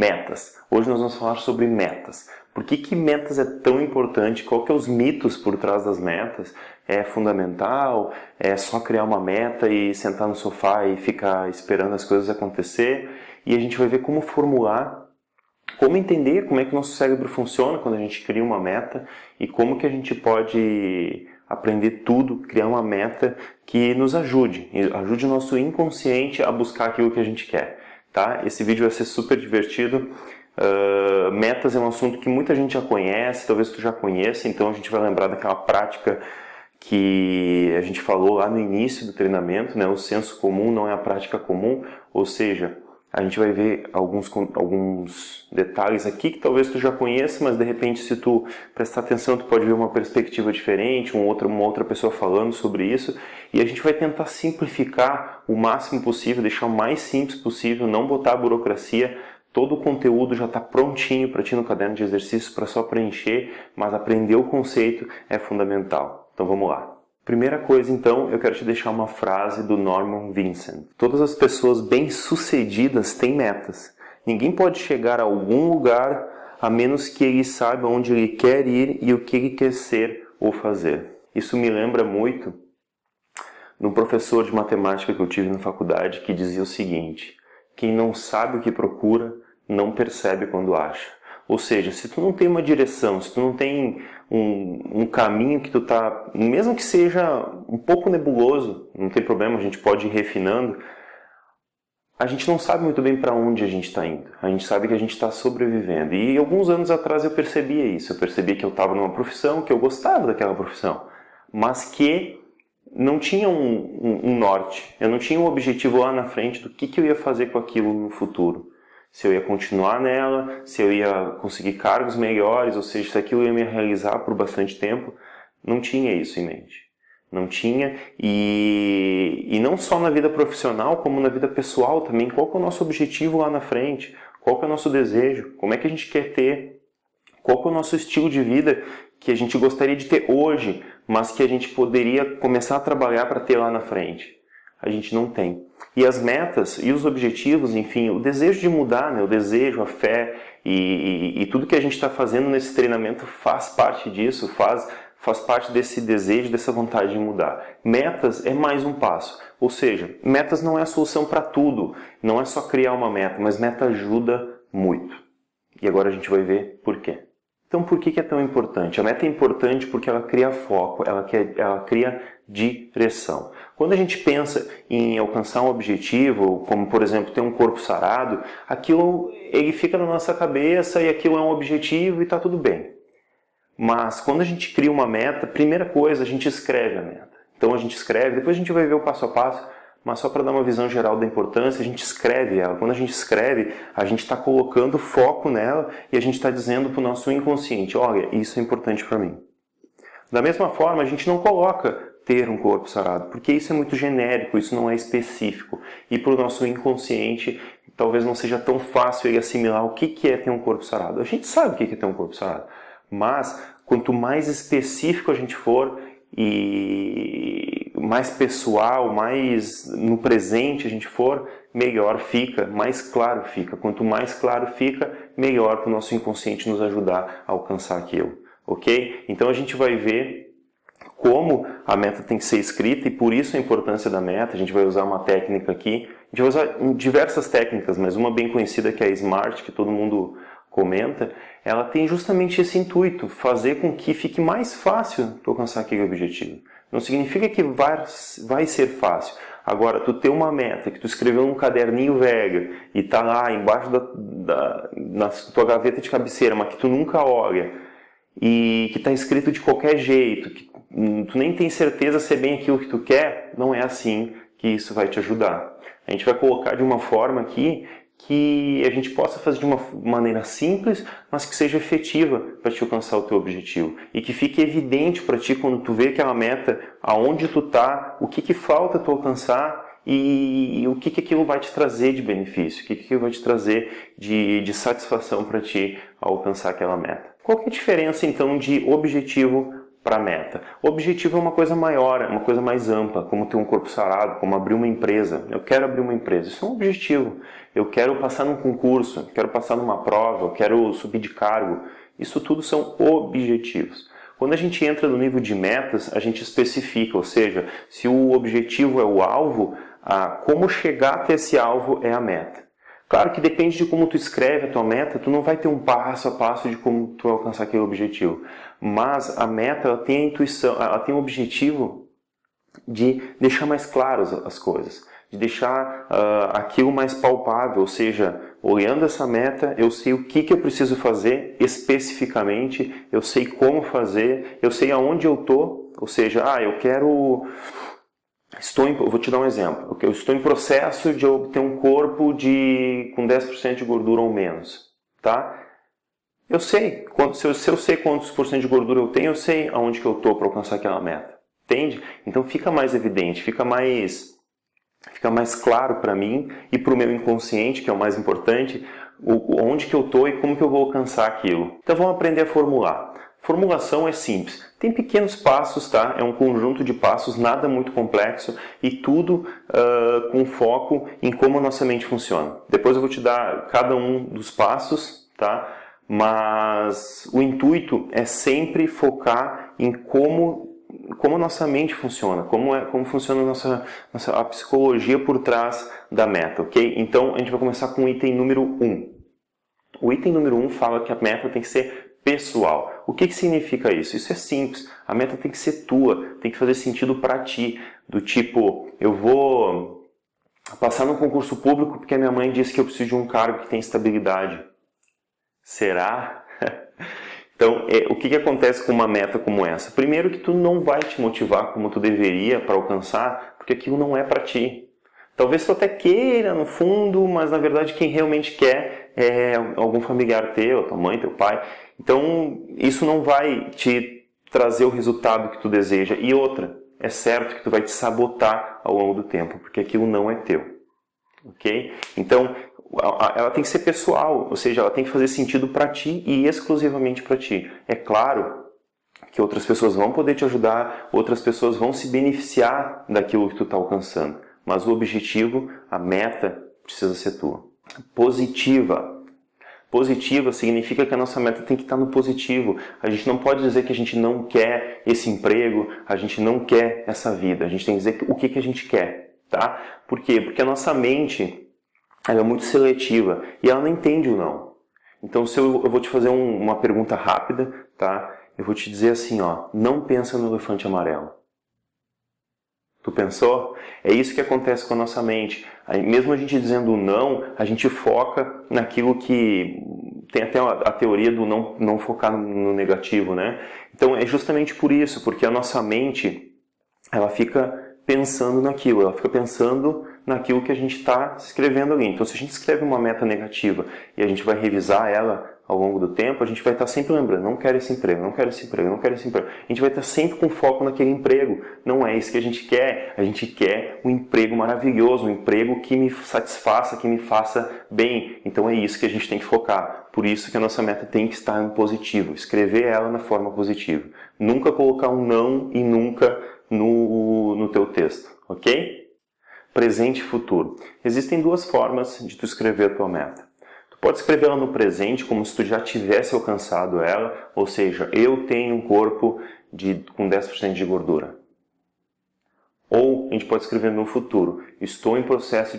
Metas. Hoje nós vamos falar sobre metas. Por que metas é tão importante? Qual que é os mitos por trás das metas? É fundamental? É só criar uma meta e sentar no sofá e ficar esperando as coisas acontecer? E a gente vai ver como formular, como entender como é que o nosso cérebro funciona quando a gente cria uma meta e como que a gente pode aprender tudo, criar uma meta que nos ajude o nosso inconsciente a buscar aquilo que a gente quer. Tá? Esse vídeo vai ser super divertido. Metas é um assunto que muita gente já conhece, talvez tu já conheça, então a gente vai lembrar daquela prática que a gente falou lá no início do treinamento, né? O senso comum não é a prática comum, ou seja, a gente vai ver alguns detalhes aqui que talvez tu já conheça, mas de repente se tu prestar atenção tu pode ver uma perspectiva diferente, uma outra pessoa falando sobre isso, e a gente vai tentar simplificar o máximo possível, deixar o mais simples possível, não botar a burocracia. Todo o conteúdo já está prontinho para ti no caderno de exercícios para só preencher, mas aprender o conceito é fundamental. Então vamos lá. Primeira coisa, então, eu quero te deixar uma frase do Norman Vincent. Todas as pessoas bem-sucedidas têm metas. Ninguém pode chegar a algum lugar a menos que ele saiba onde ele quer ir e o que ele quer ser ou fazer. Isso me lembra muito de um professor de matemática que eu tive na faculdade que dizia o seguinte: quem não sabe o que procura, não percebe quando acha. Ou seja, se tu não tem uma direção, se tu não tem um caminho que tu tá, mesmo que seja um pouco nebuloso, não tem problema, a gente pode ir refinando, a gente não sabe muito bem para onde a gente está indo. A gente sabe que a gente está sobrevivendo. E alguns anos atrás eu percebia isso. Eu percebia que eu estava numa profissão, que eu gostava daquela profissão, mas que não tinha um norte. Eu não tinha um objetivo lá na frente do que eu ia fazer com aquilo no futuro. Se eu ia continuar nela, se eu ia conseguir cargos melhores, ou seja, se aquilo ia me realizar por bastante tempo, não tinha isso em mente. Não tinha, e não só na vida profissional, como na vida pessoal também. Qual que é o nosso objetivo lá na frente? Qual que é o nosso desejo? Como é que a gente quer ter? Qual que é o nosso estilo de vida que a gente gostaria de ter hoje, mas que a gente poderia começar a trabalhar para ter lá na frente? A gente não tem. E as metas e os objetivos, enfim, o desejo de mudar, né? O desejo, a fé e tudo que a gente está fazendo nesse treinamento faz parte disso, faz parte desse desejo, dessa vontade de mudar. Metas é mais um passo. Ou seja, metas não é a solução para tudo. Não é só criar uma meta, mas meta ajuda muito. E agora a gente vai ver por quê. Então, por que é tão importante? A meta é importante porque ela cria foco, ela cria direção. Quando a gente pensa em alcançar um objetivo, como por exemplo ter um corpo sarado, aquilo ele fica na nossa cabeça e aquilo é um objetivo e está tudo bem. Mas quando a gente cria uma meta, primeira coisa, a gente escreve a meta. Então a gente escreve, depois a gente vai ver o passo a passo, mas só para dar uma visão geral da importância, a gente escreve ela. Quando a gente escreve, a gente está colocando foco nela e a gente está dizendo para o nosso inconsciente: olha, isso é importante para mim. Da mesma forma, a gente não coloca ter um corpo sarado, porque isso é muito genérico, isso não é específico. E para o nosso inconsciente, talvez não seja tão fácil ele assimilar o que é ter um corpo sarado. A gente sabe o que é ter um corpo sarado, mas quanto mais específico a gente for e mais pessoal, mais no presente a gente for, melhor fica, mais claro fica. Quanto mais claro fica, melhor para o nosso inconsciente nos ajudar a alcançar aquilo, ok? Então a gente vai ver como a meta tem que ser escrita e por isso a importância da meta. A gente vai usar uma técnica aqui, a gente vai usar diversas técnicas, mas uma bem conhecida que é a SMART, que todo mundo comenta, ela tem justamente esse intuito, fazer com que fique mais fácil tu alcançar aquele objetivo. Não significa que vai ser fácil. Agora, tu ter uma meta que tu escreveu num caderninho velho e tá lá embaixo na tua gaveta de cabeceira, mas que tu nunca olha, e que está escrito de qualquer jeito, que tu nem tem certeza se é bem aquilo que tu quer, não é assim que isso vai te ajudar. A gente vai colocar de uma forma aqui que a gente possa fazer de uma maneira simples, mas que seja efetiva para te alcançar o teu objetivo. E que fique evidente para ti quando tu vê aquela meta, aonde tu tá, o que falta tu alcançar e o que aquilo vai te trazer de benefício, o que aquilo vai te trazer de satisfação para ti ao alcançar aquela meta. Qual que é a diferença então de objetivo para a meta. O objetivo é uma coisa maior, é uma coisa mais ampla, como ter um corpo sarado, como abrir uma empresa. Eu quero abrir uma empresa, isso é um objetivo. Eu quero passar num concurso, eu quero passar numa prova, eu quero subir de cargo. Isso tudo são objetivos. Quando a gente entra no nível de metas, a gente especifica, ou seja, se o objetivo é o alvo, como chegar até esse alvo é a meta. Claro que depende de como tu escreve a tua meta, tu não vai ter um passo a passo de como tu vai alcançar aquele objetivo. Mas a meta, ela tem a intuição, ela tem o objetivo de deixar mais claras as coisas, de deixar aquilo mais palpável, ou seja, olhando essa meta, eu sei o que eu preciso fazer especificamente, eu sei como fazer, eu sei aonde eu estou, ou seja, eu quero... vou te dar um exemplo. Eu estou em processo de obter um corpo com 10% de gordura ou menos. Tá? Eu sei. Se eu sei quantos por cento de gordura eu tenho, eu sei aonde que eu estou para alcançar aquela meta. Entende? Então fica mais evidente, fica mais claro para mim e para o meu inconsciente, que é o mais importante, onde que eu estou e como que eu vou alcançar aquilo. Então vamos aprender a formular. Formulação é simples. Tem pequenos passos, tá? É um conjunto de passos, nada muito complexo e tudo com foco em como a nossa mente funciona. Depois eu vou te dar cada um dos passos, tá? Mas o intuito é sempre focar em como a nossa mente funciona, como funciona a psicologia por trás da meta, ok? Então a gente vai começar com o item número 1. O item número 1 fala que a meta tem que ser pessoal. O que significa isso? Isso é simples. A meta tem que ser tua, tem que fazer sentido para ti. Do tipo, eu vou passar num concurso público porque a minha mãe disse que eu preciso de um cargo que tem estabilidade. Será? Então, o que acontece com uma meta como essa? Primeiro que tu não vai te motivar como tu deveria para alcançar, porque aquilo não é para ti. Talvez tu até queira no fundo, mas na verdade quem realmente quer é algum familiar teu, tua mãe, teu pai. Então, isso não vai te trazer o resultado que tu deseja. E outra, é certo que tu vai te sabotar ao longo do tempo, porque aquilo não é teu. Ok? Então, ela tem que ser pessoal, ou seja, ela tem que fazer sentido para ti e exclusivamente para ti. É claro que outras pessoas vão poder te ajudar, outras pessoas vão se beneficiar daquilo que tu está alcançando. Mas o objetivo, a meta, precisa ser tua. Positiva. Positiva significa que a nossa meta tem que estar no positivo. A gente não pode dizer que a gente não quer esse emprego, a gente não quer essa vida. A gente tem que dizer o que a gente quer, tá? Por quê? Porque a nossa mente, ela é muito seletiva e ela não entende o não. Então, eu vou te fazer uma pergunta rápida, tá? Eu vou te dizer assim, não pensa no elefante amarelo. Tu pensou? É isso que acontece com a nossa mente. Aí, mesmo a gente dizendo não, a gente foca naquilo que... Tem até a teoria do não focar no negativo, né? Então é justamente por isso, porque a nossa mente, ela fica pensando naquilo, ela fica pensando naquilo que a gente está escrevendo ali. Então se a gente escreve uma meta negativa e a gente vai revisar ela ao longo do tempo, a gente vai estar sempre lembrando, não quero esse emprego, não quero esse emprego, não quero esse emprego. A gente vai estar sempre com foco naquele emprego. Não é isso que a gente quer um emprego maravilhoso, um emprego que me satisfaça, que me faça bem. Então é isso que a gente tem que focar. Por isso que a nossa meta tem que estar no positivo, escrever ela na forma positiva. Nunca colocar um não e nunca no teu texto, ok? Presente e futuro. Existem duas formas de tu escrever a tua meta. Pode escrever ela no presente, como se tu já tivesse alcançado ela, ou seja, eu tenho um corpo com 10% de gordura. Ou a gente pode escrever no futuro, estou em processo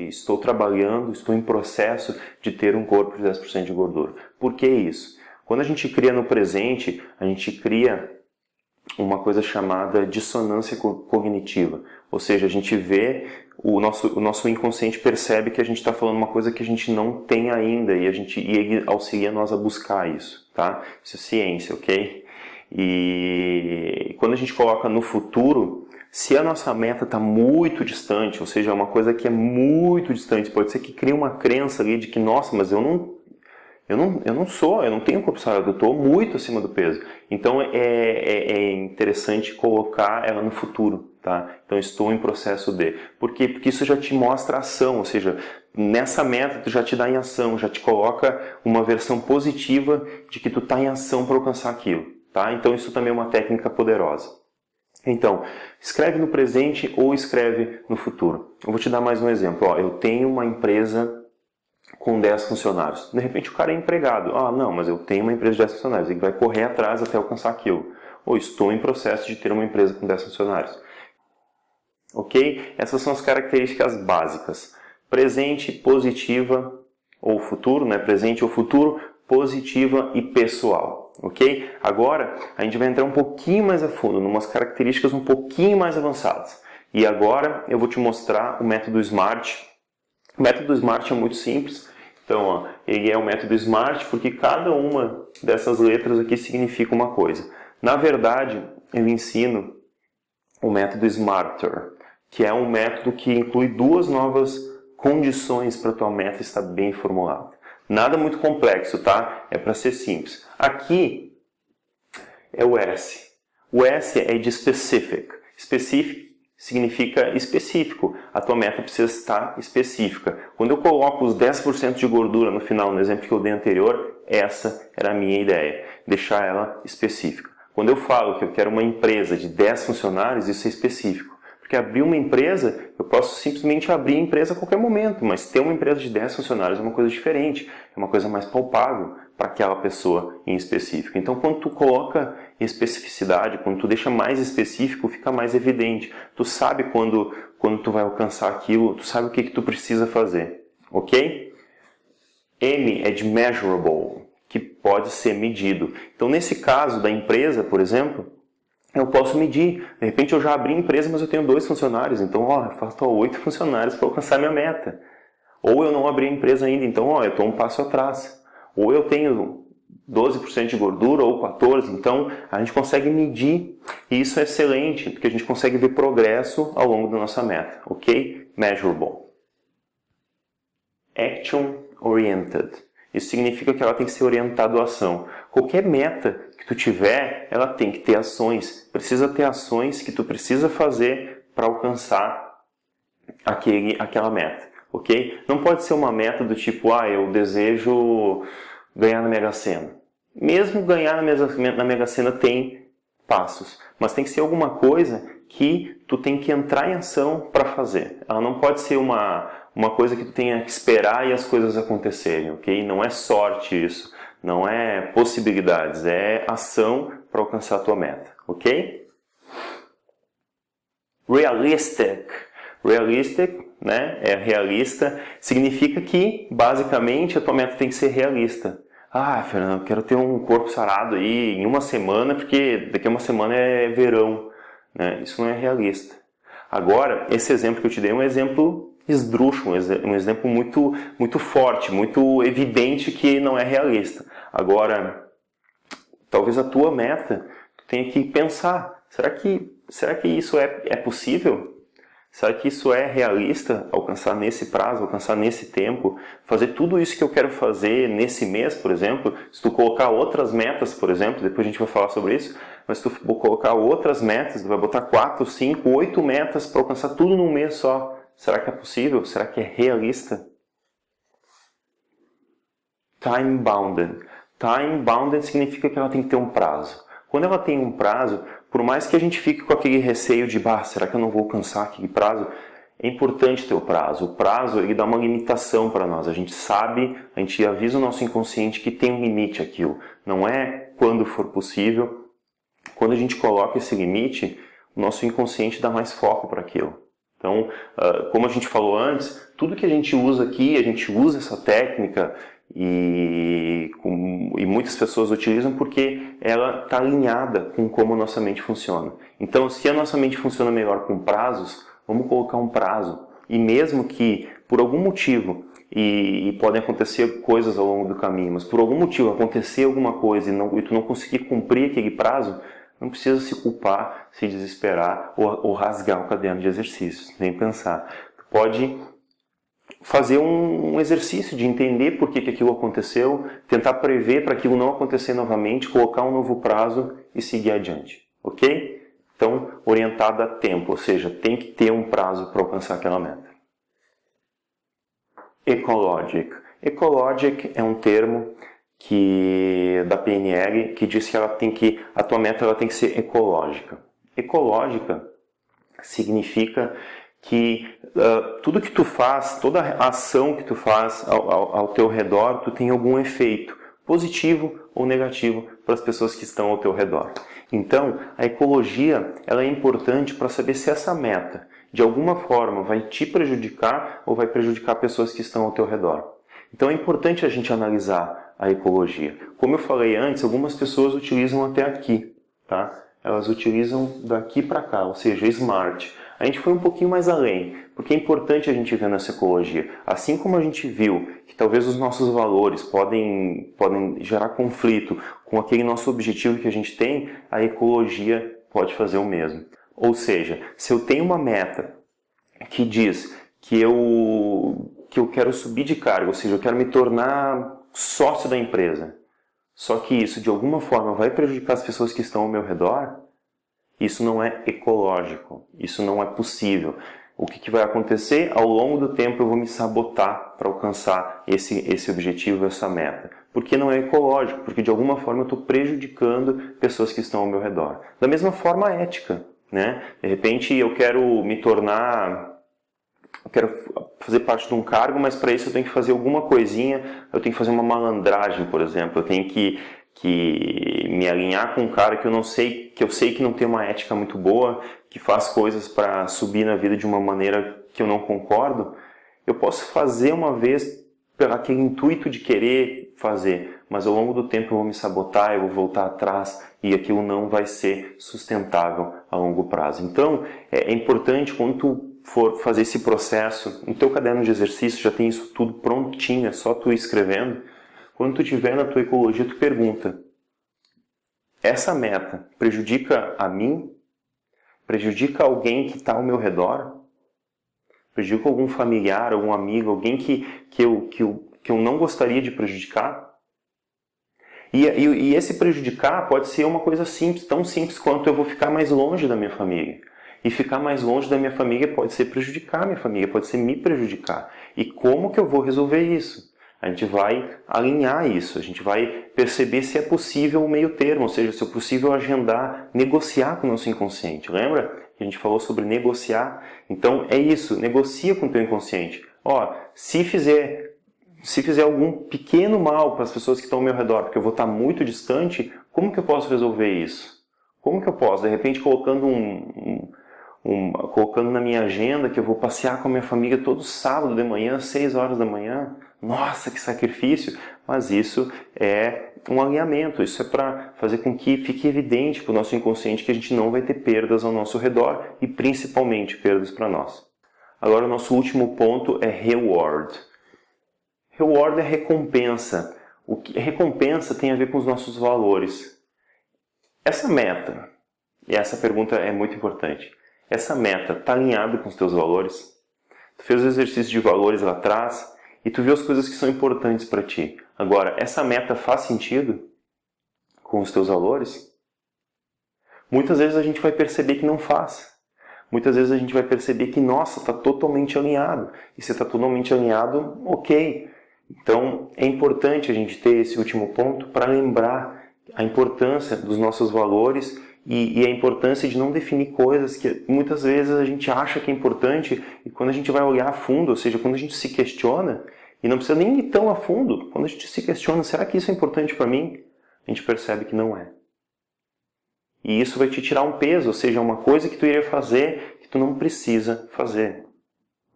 estou trabalhando, estou em processo de ter um corpo de 10% de gordura. Por que isso? Quando a gente cria no presente, a gente cria uma coisa chamada dissonância cognitiva. Ou seja, a gente vê, o nosso inconsciente percebe que a gente está falando uma coisa que a gente não tem ainda e ele auxilia nós a buscar isso, tá? Isso é ciência, ok? E quando a gente coloca no futuro, se a nossa meta está muito distante, ou seja, é uma coisa que é muito distante, pode ser que crie uma crença ali de que, nossa, mas eu não tenho corpo sarado, eu estou muito acima do peso. Então é interessante colocar ela no futuro, tá? Então estou em processo de. Por quê? Porque isso já te mostra ação, ou seja, nessa meta tu já te dá em ação, já te coloca uma versão positiva de que tu está em ação para alcançar aquilo. tá? Então isso também é uma técnica poderosa. Então, escreve no presente ou escreve no futuro. Eu vou te dar mais um exemplo. Ó, eu tenho uma empresa com 10 funcionários. De repente o cara é empregado. Ah, não, mas eu tenho uma empresa de 10 funcionários. Ele vai correr atrás até alcançar aquilo. Ou estou em processo de ter uma empresa com 10 funcionários. Ok? Essas são as características básicas. Presente, positiva ou futuro, né? Presente ou futuro, positiva e pessoal. Ok? Agora a gente vai entrar um pouquinho mais a fundo, em umas características um pouquinho mais avançadas. E agora eu vou te mostrar o método SMART. O método SMART é muito simples. Então, ó, ele é o método SMART porque cada uma dessas letras aqui significa uma coisa. Na verdade, eu ensino o método SMARTER, que é um método que inclui duas novas condições para a tua meta estar bem formulada. Nada muito complexo, tá? É para ser simples. Aqui é o S. O S é de specific. Specific significa específico. A tua meta precisa estar específica. Quando eu coloco os 10% de gordura no final, no exemplo que eu dei anterior, essa era a minha ideia. Deixar ela específica. Quando eu falo que eu quero uma empresa de 10 funcionários, isso é específico. Porque abrir uma empresa, eu posso simplesmente abrir a empresa a qualquer momento, mas ter uma empresa de 10 funcionários é uma coisa diferente, é uma coisa mais palpável para aquela pessoa em específico. Então, quando tu coloca especificidade, quando tu deixa mais específico, fica mais evidente. Tu sabe quando tu vai alcançar aquilo, tu sabe o que tu precisa fazer, ok? M é de measurable, que pode ser medido. Então, nesse caso da empresa, por exemplo, eu posso medir. De repente eu já abri a empresa, mas eu tenho 2 funcionários. Então, ó, faltam 8 funcionários para alcançar minha meta. Ou eu não abri a empresa ainda, então, ó, eu estou um passo atrás. Ou eu tenho 12% de gordura ou 14%. Então, a gente consegue medir. E isso é excelente, porque a gente consegue ver progresso ao longo da nossa meta. Ok? Measurable. Action oriented. Isso significa que ela tem que ser orientada à ação. Qualquer meta que tu tiver, ela tem que ter ações. Precisa ter ações que tu precisa fazer para alcançar aquela meta, ok? Não pode ser uma meta do tipo, eu desejo ganhar na Mega Sena. Mesmo ganhar na Mega Sena tem passos, mas tem que ser alguma coisa que tu tem que entrar em ação para fazer. Ela não pode ser uma coisa que tu tenha que esperar e as coisas acontecerem, ok? Não é sorte isso, não é possibilidades, é ação para alcançar a tua meta, ok? Realistic. Realistic, né? É realista, significa que, basicamente, a tua meta tem que ser realista. Fernando, eu quero ter um corpo sarado aí em uma semana, porque daqui a uma semana é verão, né? Isso não é realista. Agora, esse exemplo que eu te dei é um exemplo esdrúxulo, um exemplo muito, muito forte, muito evidente que não é realista. Agora, talvez a tua meta tu tenha que pensar, será que isso é possível? Será que isso é realista, alcançar nesse prazo, alcançar nesse tempo? Fazer tudo isso que eu quero fazer nesse mês, por exemplo? Se tu colocar outras metas, por exemplo, depois a gente vai falar sobre isso, mas se tu colocar outras metas, tu vai botar 4, 5, 8 metas para alcançar tudo num mês só. Será que é possível? Será que é realista? Time bounded. Time bounded significa que ela tem que ter um prazo. Quando ela tem um prazo, por mais que a gente fique com aquele receio de, será que eu não vou alcançar aquele prazo? É importante ter o prazo. O prazo, ele dá uma limitação para nós. A gente sabe, a gente avisa o nosso inconsciente que tem um limite aquilo. Não é quando for possível. Quando a gente coloca esse limite, o nosso inconsciente dá mais foco para aquilo. Então, como a gente falou antes, tudo que a gente usa aqui, a gente usa essa técnica e muitas pessoas utilizam porque ela está alinhada com como a nossa mente funciona. Então, se a nossa mente funciona melhor com prazos, vamos colocar um prazo. E mesmo que, por algum motivo, e podem acontecer coisas ao longo do caminho, mas por algum motivo acontecer alguma coisa e tu não conseguir cumprir aquele prazo, não precisa se culpar, se desesperar ou rasgar o caderno de exercícios, nem pensar. Tu pode fazer um exercício de entender por que aquilo aconteceu, tentar prever para aquilo não acontecer novamente, colocar um novo prazo e seguir adiante, ok? Então, orientado a tempo, ou seja, tem que ter um prazo para alcançar aquela meta. Ecologic. Ecologic é um termo da PNL, que diz que a tua meta ela tem que ser ecológica. Ecológica significa que tudo que tu faz, toda a ação que tu faz ao teu redor, tu tem algum efeito, positivo ou negativo, para as pessoas que estão ao teu redor. Então, a ecologia ela é importante para saber se essa meta, de alguma forma, vai te prejudicar ou vai prejudicar pessoas que estão ao teu redor. Então, é importante a gente analisar a ecologia. Como eu falei antes, algumas pessoas utilizam até aqui, tá? Elas utilizam daqui para cá, ou seja, smart. A gente foi um pouquinho mais além, porque é importante a gente ver nessa ecologia. Assim como a gente viu que talvez os nossos valores podem gerar conflito com aquele nosso objetivo que a gente tem, a ecologia pode fazer o mesmo. Ou seja, se eu tenho uma meta que diz que eu quero subir de cargo, ou seja, eu quero me tornar sócio da empresa, só que isso de alguma forma vai prejudicar as pessoas que estão ao meu redor, isso não é ecológico, isso não é possível. O que vai acontecer? Ao longo do tempo eu vou me sabotar para alcançar esse objetivo, essa meta. Porque não é ecológico, porque de alguma forma eu estou prejudicando pessoas que estão ao meu redor. Da mesma forma ética, né? De repente eu quero fazer parte de um cargo, mas para isso eu tenho que fazer alguma coisinha, eu tenho que fazer uma malandragem, por exemplo, eu tenho que me alinhar com um cara que eu sei que não tem uma ética muito boa, que faz coisas para subir na vida de uma maneira que eu não concordo. Eu posso fazer uma vez pelo aquele intuito de querer fazer, mas ao longo do tempo eu vou me sabotar, eu vou voltar atrás e aquilo não vai ser sustentável a longo prazo. Então, é importante quando tu for fazer esse processo, no teu caderno de exercício já tem isso tudo prontinho, é só tu escrevendo. Quando tu estiver na tua ecologia, tu pergunta: essa meta prejudica a mim? Prejudica alguém que está ao meu redor? Prejudica algum familiar, algum amigo, alguém que eu não gostaria de prejudicar? E esse prejudicar pode ser uma coisa simples, tão simples quanto eu vou ficar mais longe da minha família. E ficar mais longe da minha família pode ser prejudicar a minha família, pode ser me prejudicar. E como que eu vou resolver isso? A gente vai alinhar isso, a gente vai perceber se é possível o meio termo, ou seja, se é possível agendar, negociar com o nosso inconsciente. Lembra que a gente falou sobre negociar? Então é isso, negocia com o teu inconsciente. Se fizer algum pequeno mal para as pessoas que estão ao meu redor, porque eu vou estar muito distante, como que eu posso resolver isso? Como que eu posso? De repente colocando colocando na minha agenda que eu vou passear com a minha família todo sábado de manhã, às 6 horas da manhã. Nossa, que sacrifício! Mas isso é um alinhamento, isso é para fazer com que fique evidente para o nosso inconsciente que a gente não vai ter perdas ao nosso redor e principalmente perdas para nós. Agora o nosso último ponto é reward. Reward é recompensa. Recompensa tem a ver com os nossos valores. Essa meta, e essa pergunta é muito importante, essa meta está alinhada com os teus valores? Tu fez o exercício de valores lá atrás e tu viu as coisas que são importantes para ti. Agora, essa meta faz sentido com os teus valores? Muitas vezes a gente vai perceber que não faz. Muitas vezes a gente vai perceber que, nossa, está totalmente alinhado. E se está totalmente alinhado, ok. Então, é importante a gente ter esse último ponto para lembrar a importância dos nossos valores e a importância de não definir coisas que muitas vezes a gente acha que é importante e quando a gente vai olhar a fundo, ou seja, quando a gente se questiona, e não precisa nem ir tão a fundo, quando a gente se questiona, será que isso é importante para mim? A gente percebe que não é. E isso vai te tirar um peso, ou seja, uma coisa que tu iria fazer que tu não precisa fazer.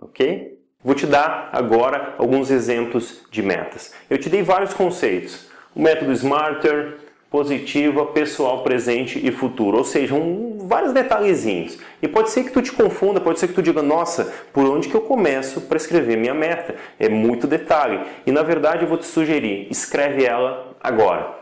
Ok? Vou te dar agora alguns exemplos de metas. Eu te dei vários conceitos. O método SMARTER, positiva, pessoal, presente e futuro. Ou seja, vários detalhezinhos. E pode ser que tu te confunda, pode ser que tu diga, nossa, por onde que eu começo para escrever minha meta? É muito detalhe. E na verdade eu vou te sugerir, escreve ela agora.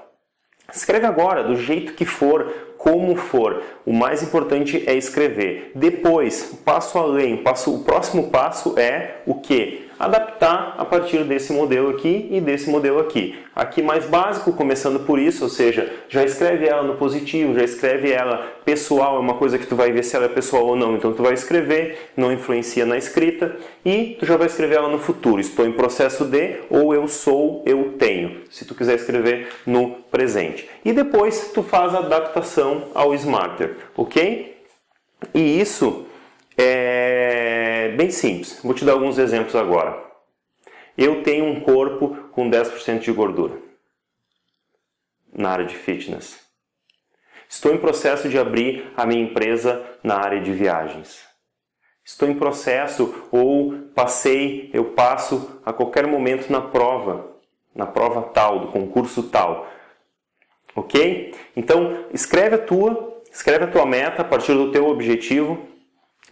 Escreve agora, do jeito que for, como for. O mais importante é escrever. Depois, passo além, o próximo passo é o quê? Adaptar a partir desse modelo aqui e desse modelo aqui. Aqui mais básico, começando por isso, ou seja, já escreve ela no positivo, já escreve ela pessoal, é uma coisa que tu vai ver se ela é pessoal ou não, então tu vai escrever, não influencia na escrita, e tu já vai escrever ela no futuro, estou em processo de, ou eu sou, eu tenho. Se tu quiser escrever no presente. E depois tu faz a adaptação ao Smarter, ok? E isso é bem simples. Vou te dar alguns exemplos agora. Eu tenho um corpo com 10% de gordura na área de fitness. Estou em processo de abrir a minha empresa na área de viagens. Estou em processo ou eu passo a qualquer momento na prova tal, do concurso tal. Ok? Então, escreve a tua meta a partir do teu objetivo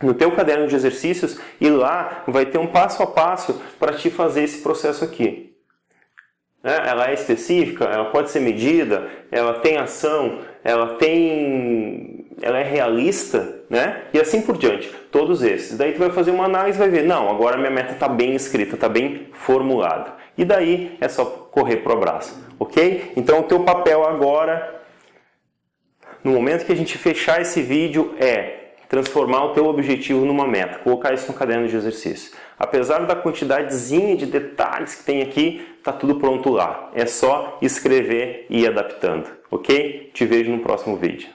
no teu caderno de exercícios e lá vai ter um passo a passo para te fazer esse processo aqui. Ela é específica, ela pode ser medida, ela tem ação, ela é realista, né? E assim por diante, todos esses. Daí tu vai fazer uma análise e vai ver, não, agora minha meta está bem escrita, está bem formulada. E daí é só correr pro abraço, ok? Então o teu papel agora, no momento que a gente fechar esse vídeo, é transformar o teu objetivo numa meta, colocar isso no caderno de exercício. Apesar da quantidadezinha de detalhes que tem aqui, tá tudo pronto lá. É só escrever e ir adaptando, ok? Te vejo no próximo vídeo.